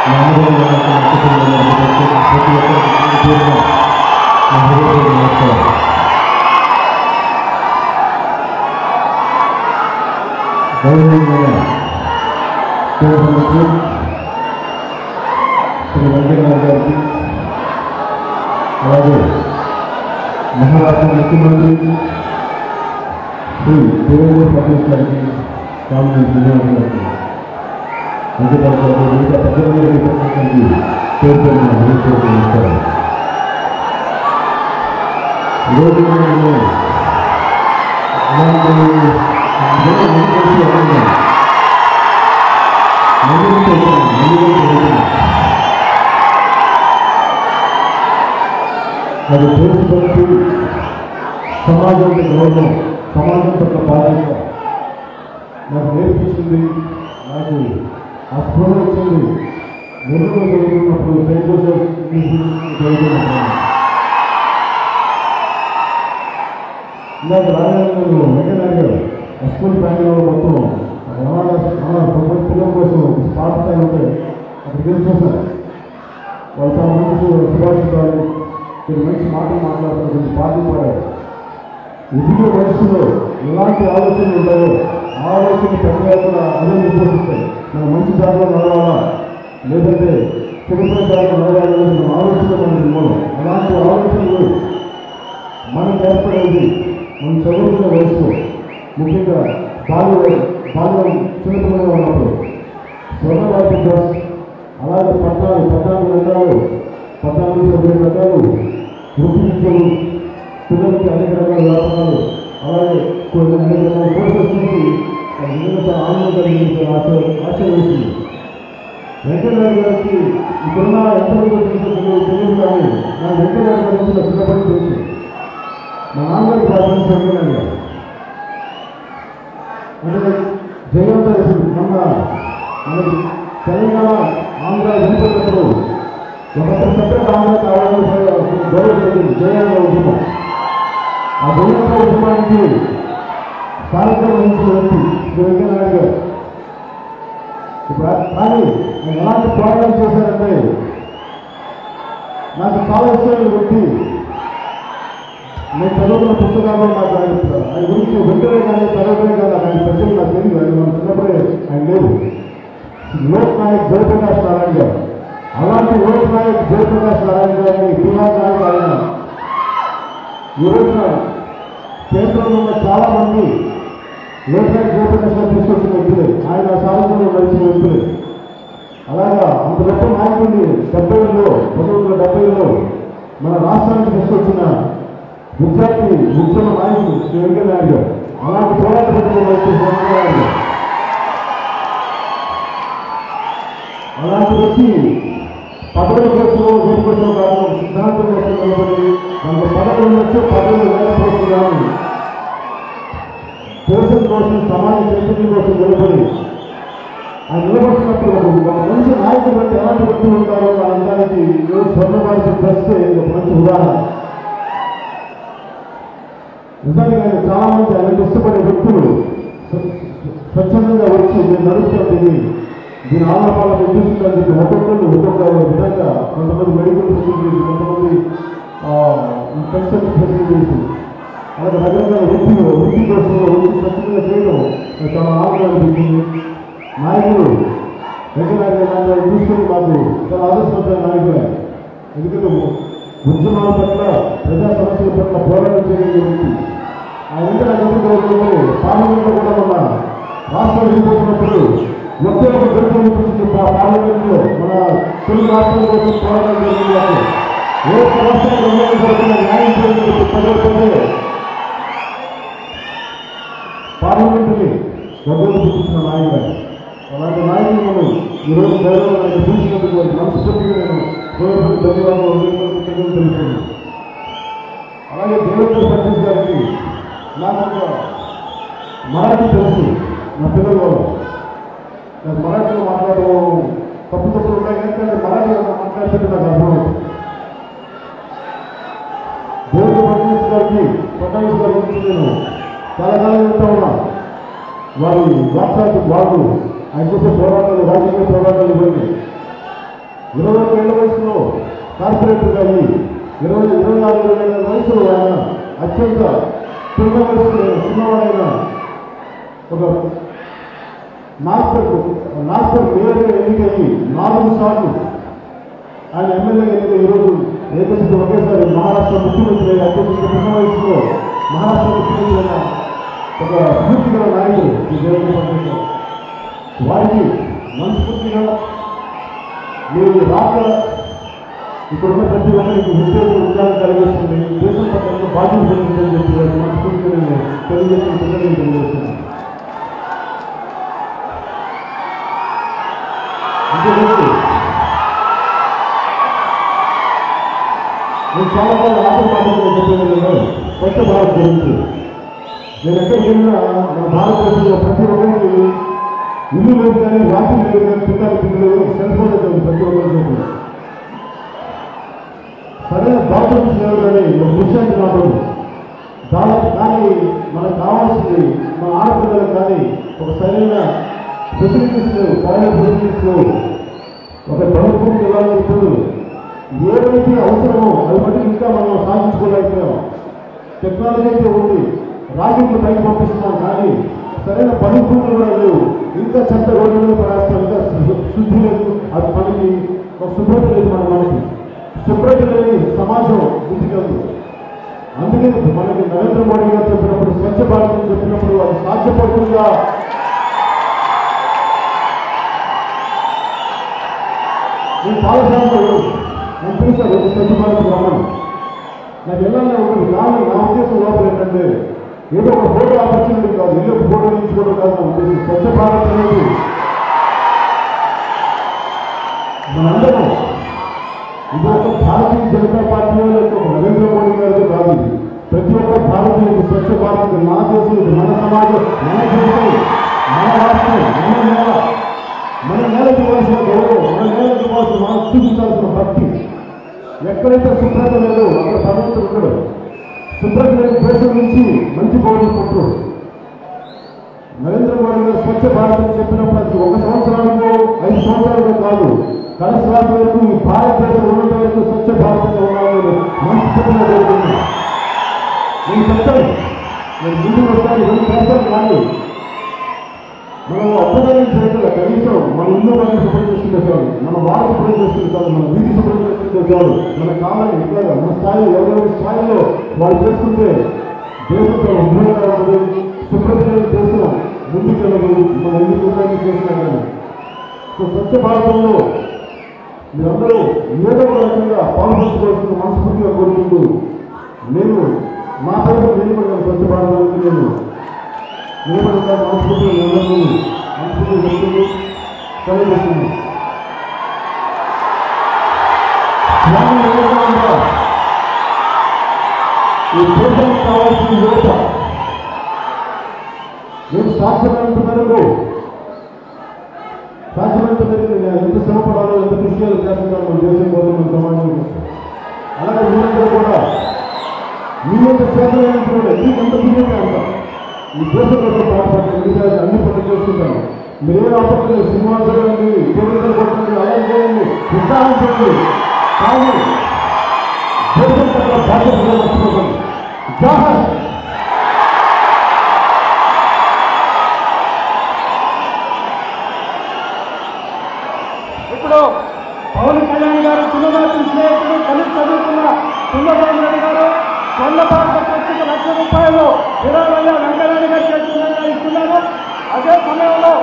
శ్రీ వెంకయ్యనాయుడు గారికి, అలాగే మహారాష్ట్ర ముఖ్యమంత్రి శ్రీ దేవేంద్ర ఫడ్నవీస్ గారికి, కామినేని శ్రీనివాస్ గారికి, వెంకటరావు మిగతా పెద్దలందరికీ పేరు పేరున నమస్కారం. ఈరోజు అది దేశభక్తి, సమాజం గౌరవం, సమాజం పట్ల బాధ్యత నాకు నేర్పించింది. నాకు ఆ స్ఫూర్తి వచ్చింది నెల్లూరు చదువుతున్నప్పుడు సైకోస్ చదువుతున్నప్పుడు. ఇందాక రాజధాని వెంకయ్యనాయుడు గారు ఆ స్కూల్ ప్రాంగణంలో మొత్తం పిల్లల కోసం పాఠశాల ఉంటే అక్కడికి వెళ్ళి చూస్తారు. వాళ్ళు తమ ముందు శుభాషించాలి, మీరు మంచి మాటలు మాట్లాడుతున్నారు, కొంచెం పాటలు పాడారు. ఎదిగే వయసులో ఎలాంటి ఆలోచనలు ఉంటాయో ఆలోచన పెద్దగా అదే నిర్దేశిస్తాయి. మనం మంచి దారిలో నడవాలా లేదంటే చెడుపై దారిలో నడవాలని మనం ఆలోచించడానికి మూలం. అలాంటి ఆలోచనలు మనకు ఏర్పడేది మనం చదువుకునే వయసులో, ముఖ్యంగా బాల్యం చిన్నపిల్లగా ఉన్నప్పుడు. స్వర్ణభారతి బస్ అలాగే 14 రకాలు 14 రకాలు వృత్తి విద్యలు, పిల్లలకి అనేక రకాల వ్యాపారాలు, అలాగే కొన్ని అనేక రకాల కోర్సెస్ నుంచి చాలా ఆనందం కలిగించే ఆశ వేసింది. వెంకయ్యనాయుడు గారికి ఇప్పుడున్న ఎంతమంది తెలియదు, కానీ నా వెంకయ్యనాయుడు గారి నుంచి చిన్నప్పటి తెలుసు. మా నాన్నగారి ప్రార్థించి వెంకయ్యనాయుడు గారు అంటే జయంతో మనకి తెలంగాణ ఆంధ్ర విడిపోయినప్పుడు ఒక సపరేట్ ఆంధ్ర కావాలని గౌరవ జరిగింది జయంగా ఉద్యమం. ఆ జయంగా ఉద్యమానికి సారథ్యం వహించిన వ్యక్తి వెంకయ్యనాయుడు గారు. ఇప్పుడు కానీ ఆయన ఎలాంటి పోరాటం చేశారంటే, నాకు చాలా ఇష్టమైన వ్యక్తి. నేను చదువుకున్న పుస్తకాల్లో నాకు ఆయన గురించి వెంటనే కానీ చదవడమే కానీ ఆయన ప్రజలు నాకు తెలియదు. ఆయన మనం చిన్నప్పుడే ఆయన లేవు. లోక్ నాయక్ జయప్రకాష్ నారాయణ గారు, అలాంటి లోక్ నాయక్ జయప్రకాష్ నారాయణ గారిని బీహార్ నాయక్ ఆయన ఈ రోజున కేంద్రంలో ఉన్న చాలా మంది లోక్ నాయక్ జయప్రకాష్ గారు తీసుకొచ్చిన వ్యక్తులే, ఆయన సారథ్యంలో నడిచిన వ్యక్తులే. అలాగా అంత గొప్ప నాయకుడిని 1970లో మన రాష్ట్రానికి తీసుకొచ్చిన విద్యార్థి ఉద్యమ నాయకుడు శ్రీ వెంకయ్యనాయుడు గారు. అలాంటి పోరాట పట్టుకున్న వ్యక్తి వెంకయ్యనాయుడు గారు. అలాంటి వ్యక్తి పదవుల కోసం వీటికోసం కాదు, సిద్ధాంతం కోసం నిలబడి మనకు పదవులు వచ్చి పదవులు లేకపోవచ్చు కానీ దేశం కోసం, సమాజ చైతన్యం కోసం నిలబడి ఆయన నిలబడుతున్నప్పుడు ఒక మంచి నాయకుడు బట్టి ఎలాంటి వ్యక్తులు ఉంటారో అనడానికి స్వర్ణభారతి ట్రస్ట్ ఒక మంచి ఉదాహరణ. నిజానికి ఆయన చాలా మంది ఆయనకు ఇష్టపడే వ్యక్తులు స్వచ్ఛందంగా వచ్చి నేను నడుస్తుంది దీని ఆలపాలను చూస్తుందని చెప్పి ఒక్కొక్క విధంగా కొంతమంది మెడికల్ ఫెసిలిటీస్, కొంతమంది కన్స్ట్రక్షన్ ఫెసిలిటీస్, అలాగే రకరకాల వృత్తి కోసం స్వచ్ఛంగా చేయడం చాలా ఆనందం అనిపించింది. నాయకులు వెంకయ్యనాయుడు గారు చూసుకుని మాకు చాలా ఆదర్శవంతమైన నాయకులే. ఎందుకంటే ఉద్యమాల పట్ల, ప్రజా సమస్యల పట్ల పోరాటం చేయగలిగే వ్యక్తి. ఆయన ఇంకా గౌరవంలో పార్లమెంట్లో కూడా మన రాష్ట్రం వెళ్ళిపోతున్నప్పుడు ఒకే ఒక గంటలు చూపించింది. పార్లమెంట్లో మన తెలుగు రాష్ట్రాల కోసం పోరాటం జరిగింది. ఏ రాష్ట్రాలు న్యాయం చేయడానికి పదే పార్లమెంటుని గొడవలు చూపించిన నాయకుడు. అలాంటి నాయకులు మనం ఈరోజు గౌరవం ఆయన చూసినందుకు మనస్ఫూర్తిగా నేను ధన్యవాదాలు తెలుసుకున్నాను. అలాగే దేవేంద్ర ఫడ్నవీస్ గారికి నాకు మరాఠీ తెలుసు. నా పిల్లల వల్ల నాకు మరాఠీలో మాట్లాడడం తప్పులు ఉన్నాయి, ఎందుకంటే మరాఠీలో మాట్లాడితే నాకు అర్థమవుతుంది. దేవేంద్ర ఫడ్నవీస్ గారి గురించి నేను చాలా కాలం చెప్తా ఉన్నా. వారి వాట్సాప్ వాళ్ళు ఆయన చేసే పోరాటాలు, రాజకీయ పోరాటాలు ఇవ్వండి. 21 ఏళ్ల వయసులో కార్పొరేటర్గా అయ్యి 24 ఏళ్ల వయసులో ఆయన అత్యంత చిన్న వయసులో చిన్నవాడైన ఒక నాగ్పూర్ మేయర్గా ఎన్నికయ్యి 4 సార్లు ఆయన ఎమ్మెల్యేగా ఎన్నిక ఈరోజు ఏకైతే ఒకేసారి మహారాష్ట్ర ముఖ్యమంత్రి అత్యంత చిన్న వయసులో మహారాష్ట్ర ముఖ్యమంత్రి అయిన ఒక స్ఫూర్తిగల నాయకుడు ఈ దేవేంద్ర ఫడ్నవీస్ వారికి మనస్ఫూర్తిగా మీరు రాక ఇక్కడున్న ప్రతి ఒక్కరికి విశేష ఉద్యోగం కలిగిస్తుంది దేశం పట్ల బాధ్యత కలిగిందని చెప్పి వారికి మనస్ఫూర్తిగా నేను తెలియజేస్తున్నాను. నేను చాలా ఆశీర్వాదంగా చెప్పేది స్వచ్ఛ భారత్ గురించి. నేను ఎక్కడికి వెళ్ళినా మన భారతదేశంలో ప్రతి ఒక్కరికి ఇల్లు లేదు కానీ వాకింగ్ లేదు కానీ పిల్లలు పిల్లలు సెల్ ఫోన్ లేదు ప్రతి ఒక్కరు చెప్పారు. సరైన బాత్రూమ్స్ లేవు కానీ ఒక విషయాన్ని రాబోదు కానీ మనకు కావాల్సింది మన ఆడపిల్లలకు కానీ ఒక సరైన ఫెసిలిటీస్ లేవు, టాయిలెట్ ఫెసిలిటీస్ లేవు. ఒక ప్రభుత్వం వెళ్ళాలనుకుంటూ ఏదైతే అవసరమో అది బట్టి ఇంకా మనం సాధించుకోలేకపోయాం. టెక్నాలజీ అయితే ఉంది, రాకెట్లు పైకి పంపిస్తున్నాం కానీ సరైన పనిపూర్లు కూడా లేవు. ఇంకా చెత్త రోడ్డు పడేస్తాం, ఇంకా శుద్ధి లేదు, అది మనకి ఒక శుభ్రత లేదు. మనకి శుభ్రత లేని సమాజం ముందుకెళ్దు. అందుకే మనకి నరేంద్ర మోడీ గారు చెప్పినప్పుడు స్వచ్ఛ భారత్ చెప్పినప్పుడు అది సాధ్యపడుతుందా? నేను చాలాసార్లు నేను చూశాను స్వచ్ఛ భారత్ రమ్మని నాకు వెళ్ళాలని ఉంటుంది. కానీ నా ఉద్దేశం లోపల ఏంటంటే ఏదో ఒక ఫోటో ఆపర్చునిటీ కాదు, ఏదో ఒక ఫోటో తీసుకోవడం కాదు నా ఉద్దేశం. స్వచ్ఛ భారత్ అనేది మనందరం ఇది ఒక భారతీయ జనతా పార్టీ ఒక నరేంద్ర మోడీ గారితో కాదు. ప్రతి ఒక్క భారతీయులకు స్వచ్ఛ భారత్ నా దేశం, ఇది మన సమాజం, మన దేశం, మన రాష్ట్రం, మన నేలకు ఇవ్వాల్సిన గౌరవం, మన నేలకు ఇవ్వాల్సిన మనం చూపించాల్సిన భక్తి. ఎక్కడైతే శుభ్రత లేదో అక్కడ భగవంతుడు ఉండడు. శుభ్రత లేని దేశం నుంచి మంచి పౌరులు పుట్టరు. నరేంద్ర మోడీ గారు స్వచ్ఛ భారత్ అని చెప్పినప్పుడు అది 1 సంవత్సరానికో 5 సంవత్సరాలకో కాదు, కడసారి వరకు ఈ భారతదేశం ఉన్నంత వరకు స్వచ్ఛ భారతంగా ఉండాలని మనస్ఫూర్తిగా జరుగుతుంది. నేను చెప్తాను, నేను ముందుకు వస్తాను, ఇవన్నీ చేస్తాను. కానీ మనం అప్పుడైనా చేయగల కనీసం మన ఇల్లు మనం శుభ్రం చేసుకుంటే చాలు, మన వారు శుభ్రం చేసుకుంటే చాలు, మన వీధి శుభ్రం చేసుకుంటే చాలు, మన కాలని ఇట్లాగా మన స్థాయిలో ఎవరెవరి స్థాయిలో వాళ్ళు చేసుకుంటే దేశంతో ఉద్యోగంగా ఉంటుంది. శుభ్రత దేశం ముందుకెళ్ళదు. మన ఎన్ని ఉద్యోగం చేసినా కానీ స్వచ్ఛ భారతంలో మీరందరూ ఏదో ఒక రకంగా పాల్పంచుకోవాల్సిన మనస్ఫూర్తిగా కోరుకుంటూ నేను మా తరఫున నిలబడగలను. స్వచ్ఛ భారతానికి నేను నిలబడతాను. మనస్ఫూర్తిగా చెప్తూ తెలియజేస్తున్నాను. ఈ దేశానికి కావాల్సిన యువత నేను సాధ్యమైనంత మేరకు నేను ఎంత శ్రమపడాలో, ఎంత కృషి చేస్తున్నాను మన దేశం కోసం, మన సమాజం కోసం. అలాగే మీరందరూ కూడా మీ యొక్క చేతనైనటువంటి మీకు ఎంత బిజీగా ఉంటాం ఈ దేశం కోసం పాటుపడి అన్ని పనులు చేస్తుంటాను. మీరేం ఆపట్లేదు, సినిమాలు చేయండి, కేంద్రం కొట్టండి, అలాగే చేయండి, ఉత్సాహం చేయండి. కానీ దేశం పట్ల బాధ్యతగా మర్చిపోకండి. జాహర్ ఇప్పుడు పవన్ కళ్యాణ్ గారు చిన్నదాసి స్నేహితుడు కలిసి చదువుకున్న సుందరరామ రెడ్డి గారు స్వర్ణ భారత ట్రస్ట్కి ₹1,00,000 విరాళంగా వెంకయ్యనాయుడు గారు చేస్తున్నారు. అదే సమయంలో